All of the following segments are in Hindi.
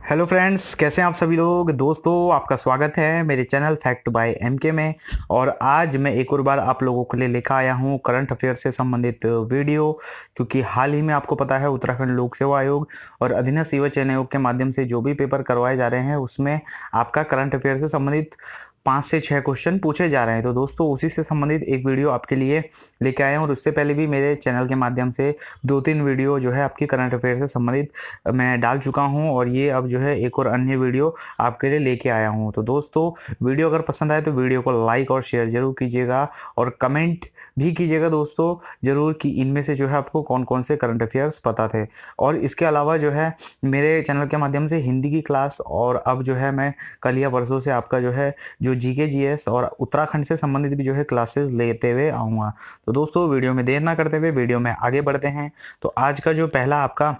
हेलो फ्रेंड्स, कैसे हैं आप सभी लोग। दोस्तों, आपका स्वागत है मेरे चैनल फैक्ट बाय एमके में। और आज मैं एक और बार आप लोगों के लिए लेकर आया हूं करंट अफेयर से संबंधित वीडियो, क्योंकि हाल ही में आपको पता है उत्तराखंड लोक सेवा आयोग और अधीनस्थ सेवा चयन आयोग के माध्यम से जो भी पेपर करवाए जा रहे हैं उसमें आपका करंट अफेयर से संबंधित 5 से 6 क्वेश्चन पूछे जा रहे हैं। तो दोस्तों, उसी से संबंधित एक वीडियो आपके लिए लेके आए हैं। और उससे पहले भी मेरे चैनल के माध्यम से 2-3 वीडियो जो है आपकी करंट अफेयर से संबंधित मैं डाल चुका हूं, और ये अब जो है एक और अन्य वीडियो आपके लिए लेके आया हूं। तो दोस्तों, वीडियो अगर पसंद आए तो वीडियो को लाइक और शेयर जरूर कीजिएगा, और कमेंट भी कीजिएगा दोस्तों जरूर कि इनमें से जो है आपको कौन कौन से करंट अफेयर्स पता थे। और इसके अलावा जो है मेरे चैनल के माध्यम से हिंदी की क्लास, और अब जो है मैं कल या परसों से आपका जो है जो जीके जीएस और उत्तराखंड से संबंधित भी जो है क्लासेस लेते हुए आऊँगा। तो दोस्तों, वीडियो में देर ना करते हुए वीडियो में आगे बढ़ते हैं। तो आज का जो पहला आपका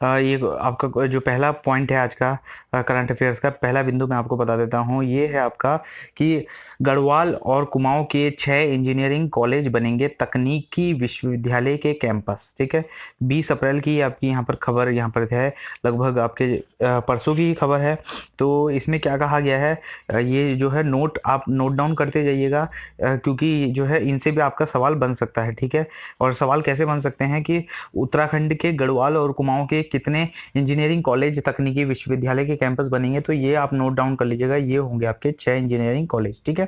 ये आपका जो पहला पॉइंट है आज का करंट अफेयर्स का पहला बिंदु मैं आपको बता देता हूँ। ये है आपका कि गढ़वाल और कुमाऊं के 6 इंजीनियरिंग कॉलेज बनेंगे तकनीकी विश्वविद्यालय के कैंपस। ठीक है, 20 अप्रैल की आपकी यहाँ पर खबर यहाँ पर है, लगभग आपके परसों की खबर है। तो इसमें क्या कहा गया है, ये जो है आप नोट डाउन करते जाइएगा, क्योंकि जो है इनसे भी आपका सवाल बन सकता है। ठीक है, और सवाल कैसे बन सकते हैं कि उत्तराखंड के गढ़वाल और कुमाऊं के कितने इंजीनियरिंग कॉलेज तकनीकी विश्वविद्यालय के कैंपस बनेंगे, तो ये आप नोट डाउन कर लीजिएगा। ये होंगे आपके 6 इंजीनियरिंग कॉलेज। ठीक है,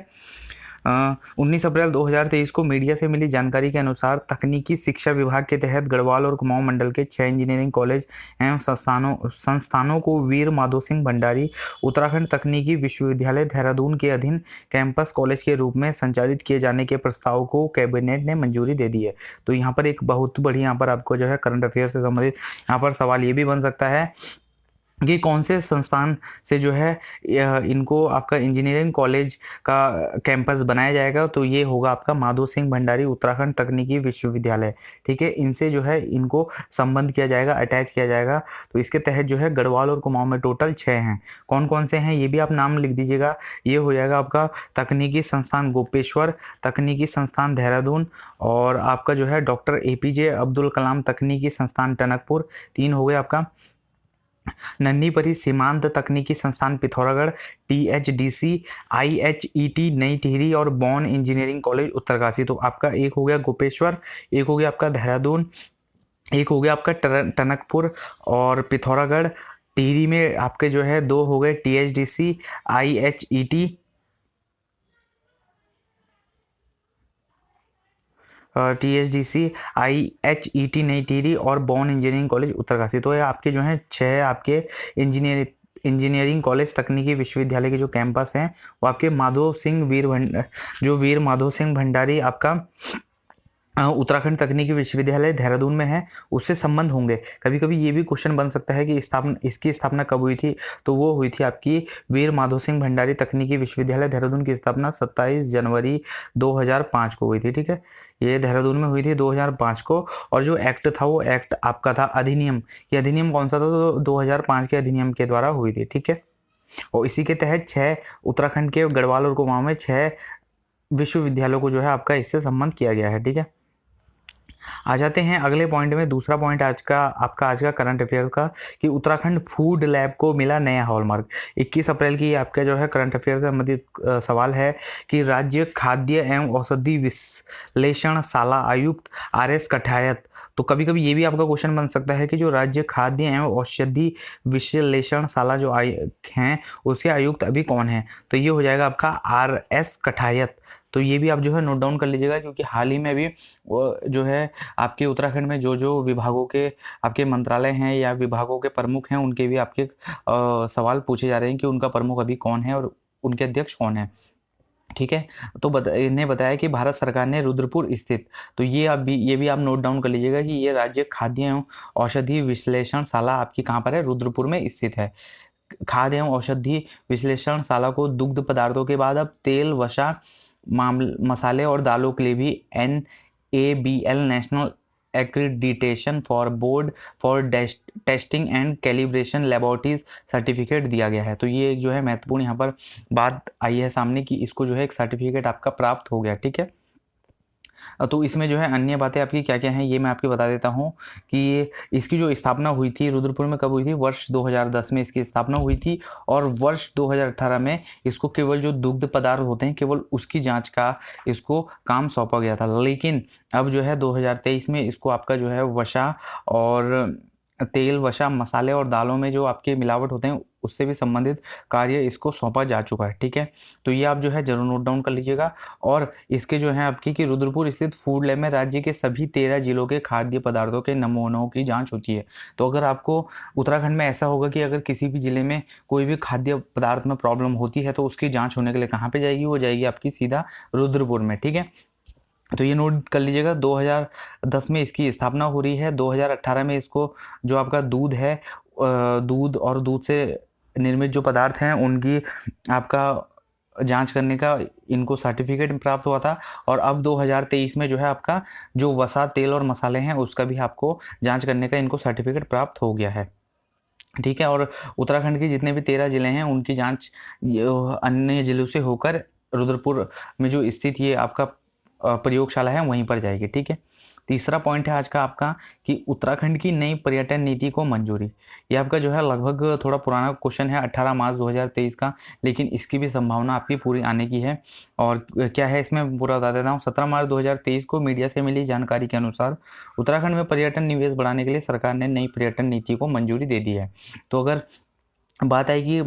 19 अप्रैल 2023 को मीडिया से मिली जानकारी के अनुसार तकनीकी शिक्षा विभाग के तहत गढ़वाल और कुमाऊं मंडल के 6 इंजीनियरिंग कॉलेज एवं संस्थानों को वीर माधो सिंह भंडारी उत्तराखंड तकनीकी विश्वविद्यालय देहरादून के अधीन कैंपस कॉलेज के रूप में संचालित किए जाने के प्रस्ताव को कैबिनेट ने मंजूरी दे दी है। तो यहाँ पर एक बहुत बढ़िया यहाँ पर आपको जो है करंट अफेयर से संबंधित यहाँ पर सवाल ये भी बन सकता है कि कौन से संस्थान से जो है इनको आपका इंजीनियरिंग कॉलेज का कैंपस बनाया जाएगा। तो ये होगा आपका माधो सिंह भंडारी उत्तराखंड तकनीकी विश्वविद्यालय। ठीक है, इनसे जो है इनको संबंध किया जाएगा, अटैच किया जाएगा। तो इसके तहत जो है गढ़वाल और कुमाऊं में टोटल 6 हैं। कौन कौन से हैं ये भी आप नाम लिख दीजिएगा। ये हो जाएगा आपका तकनीकी संस्थान गोपेश्वर, तकनीकी संस्थान देहरादून, और आपका जो है डॉक्टर एपीजे अब्दुल कलाम तकनीकी संस्थान टनकपुर। 3 हो गए आपका नन्ही परी सीमांत तकनीकी संस्थान पिथौरागढ़, टीएचडीसी, आईएचईटी नई टिहरी और बॉन इंजीनियरिंग कॉलेज उत्तरकाशी। तो आपका एक हो गया गोपेश्वर, एक हो गया आपका देहरादून, एक हो गया आपका टनकपुर और पिथौरागढ़। टिहरी में आपके जो है 2 हो गए टीएचडीसी, आईएचईटी, टीएचडीसी, आईएचईटी नई टिहरी और बॉन इंजीनियरिंग कॉलेज उत्तरकाशी। तो ये आपके जो है 6 आपके इंजीनियरिंग कॉलेज तकनीकी विश्वविद्यालय के जो कैंपस हैं वो आपके वीर माधो सिंह भंडारी आपका उत्तराखंड तकनीकी विश्वविद्यालय देहरादून में है, उससे संबंध होंगे। कभी कभी ये भी क्वेश्चन बन सकता है कि इसकी स्थापना कब हुई थी। तो वो हुई थी आपकी वीर माधो सिंह भंडारी तकनीकी विश्वविद्यालय देहरादून की स्थापना 27 जनवरी 2005 को हुई थी। ठीक है, ये देहरादून में हुई थी 2005 को। और जो एक्ट था वो एक्ट आपका था अधिनियम। ये अधिनियम कौन सा था, तो 2005 के अधिनियम के द्वारा हुई थी। ठीक है, और इसी के तहत 6 उत्तराखंड के गढ़वाल और कुमाऊं में 6 विश्वविद्यालयों को जो है आपका इससे संबंध किया गया है। ठीक है, आ जाते हैं अगले पॉइंट में। दूसरा पॉइंट आज का करंट अफेयर का, कि उत्तराखंड फूड लैब को मिला नया हॉलमार्क। 21 अप्रैल की आपका जो है करंट अफेयर से संबंधित सवाल है कि राज्य खाद्य एवं औषधि विश्लेषणशाला आयुक्त आरएस कठायत। तो कभी कभी ये भी आपका क्वेश्चन बन सकता है कि जो राज्य खाद्य एवं औषधि विश्लेषणशाला जो हैं उसके आयुक्त अभी कौन है। तो ये हो जाएगा आपका आरएस कठायत। तो ये भी आप जो है नोट डाउन कर लीजिएगा, क्योंकि हाल ही में भी वो जो है आपके उत्तराखंड में जो जो विभागों के आपके मंत्रालय हैं या विभागों के प्रमुख हैं उनके भी आपके सवाल पूछे जा रहे हैं कि उनका प्रमुख अभी कौन है और उनके अध्यक्ष कौन है। ठीक है, तो इन्हें बताया कि भारत सरकार ने रुद्रपुर स्थित, तो ये भी आप नोट डाउन कर लीजिएगा कि ये राज्य खाद्य एवं औषधि विश्लेषणशाला आपकी कहाँ पर है, रुद्रपुर में स्थित है। खाद्य एवं औषधि विश्लेषणशाला को दुग्ध पदार्थों के बाद अब तेल, वसा, मसाले और दालों के लिए भी NABL national accreditation for board for testing and calibration laboratories certificate दिया गया है। तो ये एक जो है महत्वपूर्ण यहाँ पर बात आई है सामने कि इसको जो है एक सर्टिफिकेट आपका प्राप्त हो गया। ठीक है, तो इसमें जो है अन्य बातें आपकी क्या-क्या हैं ये मैं आपको बता देता हूँ कि इसकी जो स्थापना हुई थी रुद्रपुर में कब हुई थी? वर्ष 2010 में इसकी स्थापना हुई थी और वर्ष 2018 में इसको केवल जो दुग्ध पदार्थ होते हैं केवल उसकी जाँच का इसको काम सौंपा गया था। लेकिन अब जो है 2023 में इसको आपका जो है वसा और तेल, वसा, मसाले और दालों में जो आपके मिलावट होते हैं उससे भी संबंधित कार्य इसको सौंपा जा चुका है, ठीक है? तो ये आप जो है ज़रूर नोट डाउन कर लीजिएगा और इसके जो है आपकी कि रुद्रपुर स्थित फूड लैब में राज्य के सभी 13 जिलों के खाद्य पदार्थों के नमूनों की जाँच होती है। तो अगर आपको उत्तराखंड में ऐसा होगा कि अगर किसी भी जिले में कोई भी खाद्य पदार्थ में प्रॉब्लम होती है तो उसकी जाँच होने के लिए कहाँ पे जाएगी? वो जाएगी आपकी सीधा रुद्रपुर में, ठीक है? तो ये नोट कर लीजिएगा 2010 में इसकी स्थापना हो रही है, 2018 में इसको जो आपका दूध है दूध और दूध से निर्मित जो पदार्थ हैं उनकी आपका जाँच करने का इनको सर्टिफ़िकेट प्राप्त हुआ था और अब 2023 में जो है आपका जो वसा, तेल और मसाले हैं उसका भी आपको जाँच करने का इनको सर्टिफ़िकेट प्राप्त हो गया है। ठीक है? और उत्तराखंड के जितने भी 13 ज़िले हैं उनकी जाँच अन्य ज़िलों से होकर रुद्रपुर में जो स्थित ये आपका प्रयोगशाला है वहीं पर जाएगी, ठीक है? तीसरा पॉइंट है आज का आपका कि उत्तराखंड की नई पर्यटन नीति को मंजूरी। ये आपका जो है लगभग थोड़ा पुराना क्वेश्चन है 18 मार्च 2023 का, लेकिन इसकी भी संभावना आपकी पूरी आने की है। और क्या है इसमें पूरा बता देता हूँ। 17 मार्च 2023 को मीडिया से मिली जानकारी के अनुसार उत्तराखंड में पर्यटन निवेश बढ़ाने के लिए सरकार ने नई पर्यटन नीति को मंजूरी दे दी है। तो अगर बात आएगी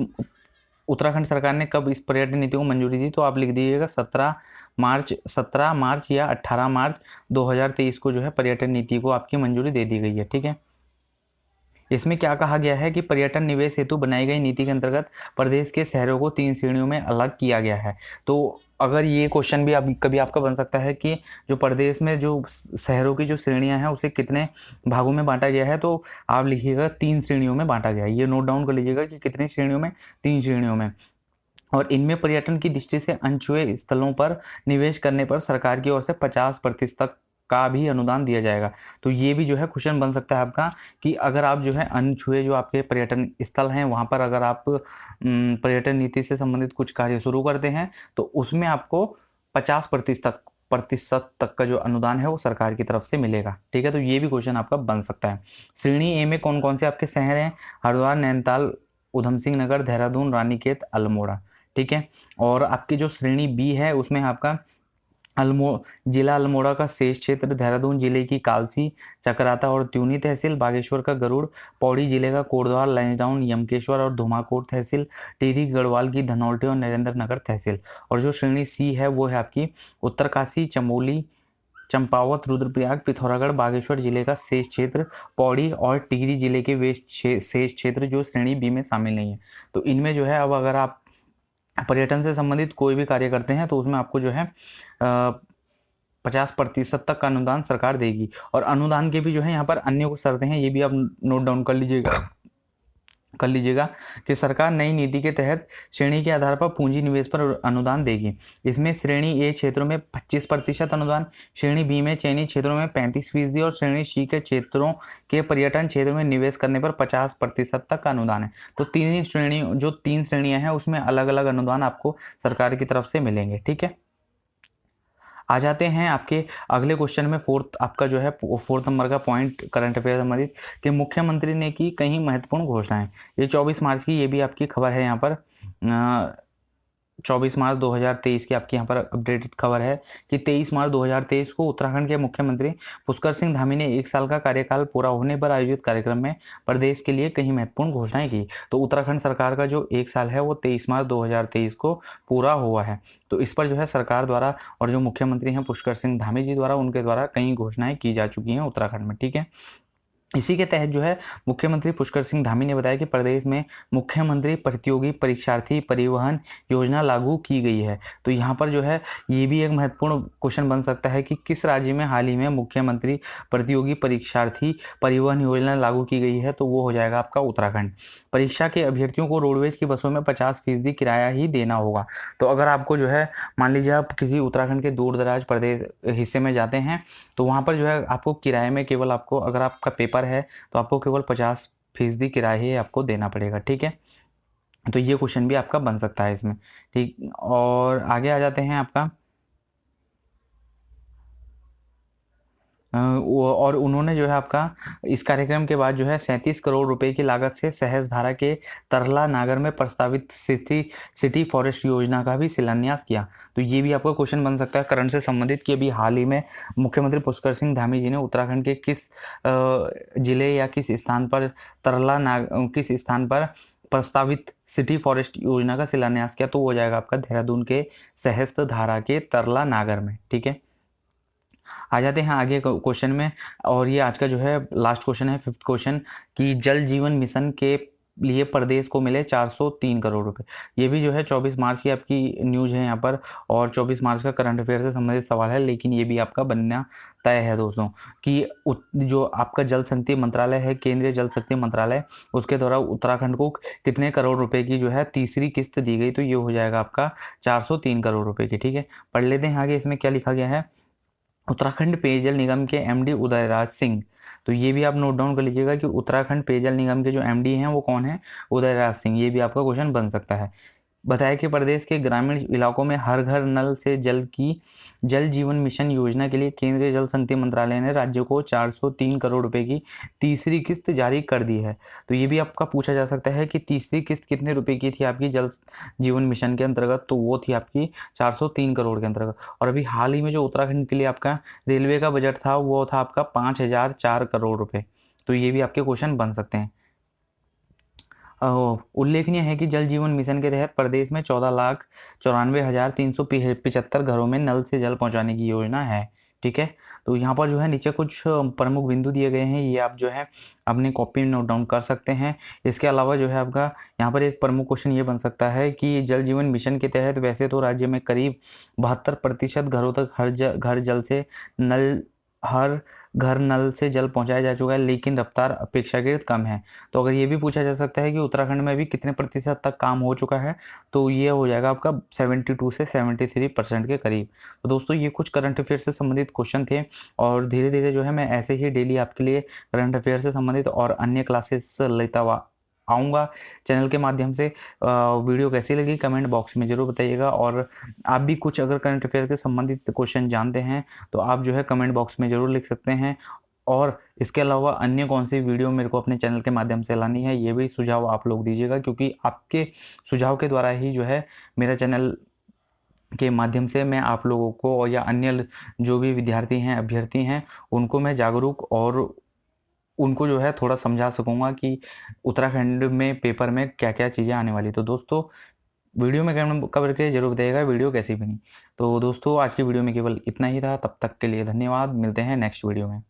उत्तराखंड सरकार ने कब इस पर्यटन नीति को मंजूरी दी तो आप लिख दीजिएगा 17 मार्च या 18 मार्च 2023 को जो है पर्यटन नीति को आपकी मंजूरी दे दी गई है, ठीक है? इसमें क्या कहा गया है कि पर्यटन निवेश हेतु बनाई गई नीति के अंतर्गत प्रदेश के शहरों को 3 श्रेणियों में अलग किया गया है। तो अगर ये क्वेश्चन भी अभी कभी आपका बन सकता है कि जो प्रदेश में जो शहरों की जो श्रेणियां हैं उसे कितने भागों में बांटा गया है, तो आप लिखिएगा 3 श्रेणियों में बांटा गया है। ये नोट डाउन कर लीजिएगा कि कितनी श्रेणियों में, 3 श्रेणियों में। और इनमें पर्यटन की दृष्टि से अनछुए स्थलों पर निवेश करने पर सरकार की ओर से 50% तक का भी अनुदान दिया जाएगा। तो ये भी जो है क्वेश्चन बन सकता है आपका कि अगर आप जो है अनछुए जो आपके पर्यटन स्थल हैं वहाँ पर अगर आप पर्यटन नीति से संबंधित कुछ कार्य शुरू करते हैं तो उसमें आपको 50% तक का जो अनुदान है वो सरकार की तरफ से मिलेगा, ठीक है? तो ये भी क्वेश्चन आपका बन सकता है। श्रेणी ए में कौन कौन से आपके शहर हैं? हरिद्वार, नैनीताल, उधम सिंह नगर, देहरादून, रानीखेत, अल्मोड़ा, ठीक है? और आपकी जो श्रेणी बी है उसमें आपका जिला अल्मोड़ा का शेष क्षेत्र, देहरादून जिले की कालसी, चकराता और त्यूनी तहसील, बागेश्वर का गरुड़, पौड़ी जिले का कोटद्वार, लैंसडाउन, यमकेश्वर और धुमाकोट तहसील, टिहरी गढ़वाल की धनौल्टी और नरेंद्र नगर तहसील। और जो श्रेणी सी है वो है आपकी उत्तरकाशी, चमोली, चंपावत, रुद्रप्रयाग, पिथौरागढ़, बागेश्वर जिले का शेष क्षेत्र, पौड़ी और टिहरी जिले के वे शेष क्षेत्र जो श्रेणी बी में शामिल नहीं है। तो इनमें जो है अब अगर आप पर्यटन से संबंधित कोई भी कार्य करते हैं तो उसमें आपको जो है 50% तक का अनुदान सरकार देगी। और अनुदान के भी जो है यहाँ पर अन्य कुछ शर्तें हैं, ये भी आप नोट डाउन कर लीजिएगा कि सरकार नई नीति के तहत श्रेणी के आधार पर पूंजी निवेश पर अनुदान देगी। इसमें श्रेणी ए क्षेत्रों में 25% अनुदान, श्रेणी बी में चयनित क्षेत्रों में 35% और श्रेणी सी के क्षेत्रों के पर्यटन क्षेत्र में निवेश करने पर 50% तक का अनुदान है। तो तीन श्रेणियां हैं उसमें अलग अलग अनुदान आपको सरकार की तरफ से मिलेंगे, ठीक है? आ जाते हैं आपके अगले क्वेश्चन में। फोर्थ नंबर का पॉइंट करंट अफेयर संबंधित कि मुख्यमंत्री ने की कई महत्वपूर्ण घोषणाएं। ये 24 मार्च की ये भी आपकी खबर है यहाँ पर 24 मार्च 2023 की आपकी यहाँ पर अपडेटेड खबर है कि 23 मार्च 2023 को उत्तराखंड के मुख्यमंत्री पुष्कर सिंह धामी ने 1 साल का कार्यकाल पूरा होने पर आयोजित कार्यक्रम में प्रदेश के लिए कई महत्वपूर्ण घोषणाएं की। तो उत्तराखंड सरकार का जो 1 साल है वो 23 मार्च 2023 को पूरा हुआ है। तो इस पर जो है सरकार द्वारा और जो मुख्यमंत्री हैं पुष्कर सिंह धामी जी द्वारा उनके द्वारा कई घोषणाएं की जा चुकी हैं उत्तराखंड में, ठीक है? इसी के तहत जो है मुख्यमंत्री पुष्कर सिंह धामी ने बताया कि प्रदेश में मुख्यमंत्री प्रतियोगी परीक्षार्थी परिवहन योजना लागू की गई है। तो यहाँ पर जो है ये भी एक महत्वपूर्ण क्वेश्चन बन सकता है कि किस राज्य में हाल ही में मुख्यमंत्री प्रतियोगी परीक्षार्थी परिवहन योजना लागू की गई है, तो वो हो जाएगा आपका उत्तराखंड। परीक्षा के अभ्यर्थियों को रोडवेज की बसों में 50% किराया ही देना होगा। तो अगर आपको जो है मान लीजिए आप किसी उत्तराखंड के दूर दराज प्रदेश हिस्से में जाते हैं तो वहाँ पर जो है आपको किराए में केवल आपको अगर आपका पेपर है तो आपको केवल 50% किराया ही आपको देना पड़ेगा, ठीक है? तो ये क्वेश्चन भी आपका बन सकता है इसमें, ठीक। और आगे आ जाते हैं आपका और उन्होंने जो है आपका इस कार्यक्रम के बाद जो है 37 करोड़ रुपए की लागत से सहस्त्रधारा के तरला नागर में प्रस्तावित सिटी फॉरेस्ट योजना का भी शिलान्यास किया। तो ये भी आपका क्वेश्चन बन सकता है करंट से संबंधित कि अभी हाल ही में मुख्यमंत्री पुष्कर सिंह धामी जी ने उत्तराखंड के किस जिले या किस स्थान पर किस स्थान पर प्रस्तावित सिटी फॉरेस्ट योजना का शिलान्यास किया। तो हो जाएगा आपका देहरादून के सहस्त्रधारा के तरला नागर में। ठीक है, आ जाते हैं आगे क्वेश्चन में। और ये आज का जो है लास्ट क्वेश्चन है, फिफ्थ क्वेश्चन, कि जल जीवन मिशन के लिए प्रदेश को मिले 403 करोड़ रुपए। ये भी जो है 24 मार्च की आपकी न्यूज है यहाँ पर, और 24 मार्च का करंट अफेयर से संबंधित सवाल है, लेकिन ये भी आपका बनना तय है दोस्तों कि जो आपका जल शक्ति मंत्रालय है, केंद्रीय जल शक्ति मंत्रालय, उसके द्वारा उत्तराखंड को कितने करोड़ रुपए की जो है तीसरी किस्त दी गई। तो ये हो जाएगा आपका 403 करोड़ रुपए की। ठीक है, पढ़ लेते हैं आगे इसमें क्या लिखा गया है। उत्तराखंड पेयजल निगम के एमडी उदयराज सिंह, तो ये भी आप नोट डाउन कर लीजिएगा कि उत्तराखंड पेयजल निगम के जो एमडी हैं वो कौन है, उदयराज सिंह। ये भी आपका क्वेश्चन बन सकता है। बताया कि प्रदेश के ग्रामीण इलाकों में हर घर नल से जल जीवन मिशन योजना के लिए केंद्रीय जल शक्ति मंत्रालय ने राज्य को 403 करोड़ रुपए की तीसरी किस्त जारी कर दी है। तो ये भी आपका पूछा जा सकता है कि तीसरी किस्त कितने रुपए की थी आपकी जल जीवन मिशन के अंतर्गत। तो वो थी आपकी 403 करोड़ के अंतर्गत। और अभी हाल ही में जो उत्तराखंड के लिए आपका रेलवे का बजट था वो था आपका 5004 करोड़ रुपए। तो ये भी आपके क्वेश्चन बन सकते हैं। उल्लेखनीय है कि जल जीवन मिशन के तहत प्रदेश में 14,94,375 घरों में नल से जल पहुंचाने की योजना है। ठीक है, तो यहाँ पर जो है नीचे कुछ प्रमुख बिंदु दिए गए हैं, ये आप जो है अपने कॉपी में नोट डाउन कर सकते हैं। इसके अलावा जो है आपका यहाँ पर एक प्रमुख क्वेश्चन ये बन सकता है कि जल जीवन मिशन के तहत वैसे तो राज्य में करीब 72% घरों तक हर घर नल से जल पहुंचाया जा चुका है, लेकिन रफ्तार अपेक्षाकृत कम है। तो अगर ये भी पूछा जा सकता है कि उत्तराखंड में भी कितने प्रतिशत तक काम हो चुका है, तो ये हो जाएगा आपका 72 से 73% के करीब। तो दोस्तों ये कुछ करंट अफेयर से संबंधित क्वेश्चन थे, और धीरे धीरे जो है मैं ऐसे ही डेली आपके लिए करंट अफेयर से संबंधित और अन्य क्लासेस लेता हुआ आऊँगा चैनल के माध्यम से। वीडियो कैसी लगी कमेंट बॉक्स में ज़रूर बताइएगा, और आप भी कुछ अगर करंट अफेयर के संबंधित क्वेश्चन जानते हैं तो आप जो है कमेंट बॉक्स में ज़रूर लिख सकते हैं। और इसके अलावा अन्य कौन सी वीडियो मेरे को अपने चैनल के माध्यम से लानी है, ये भी सुझाव आप लोग दीजिएगा, क्योंकि आपके सुझाव के द्वारा ही जो है मेरा चैनल के माध्यम से मैं आप लोगों को या अन्य जो भी विद्यार्थी हैं, अभ्यर्थी हैं, उनको मैं जागरूक और उनको जो है थोड़ा समझा सकूंगा कि उत्तराखंड में पेपर में क्या क्या चीज़ें आने वाली। तो दोस्तों वीडियो में कमेंट करके जरूर बताइएगा वीडियो कैसी बनी। तो दोस्तों आज की वीडियो में केवल इतना ही था, तब तक के लिए धन्यवाद। मिलते हैं नेक्स्ट वीडियो में।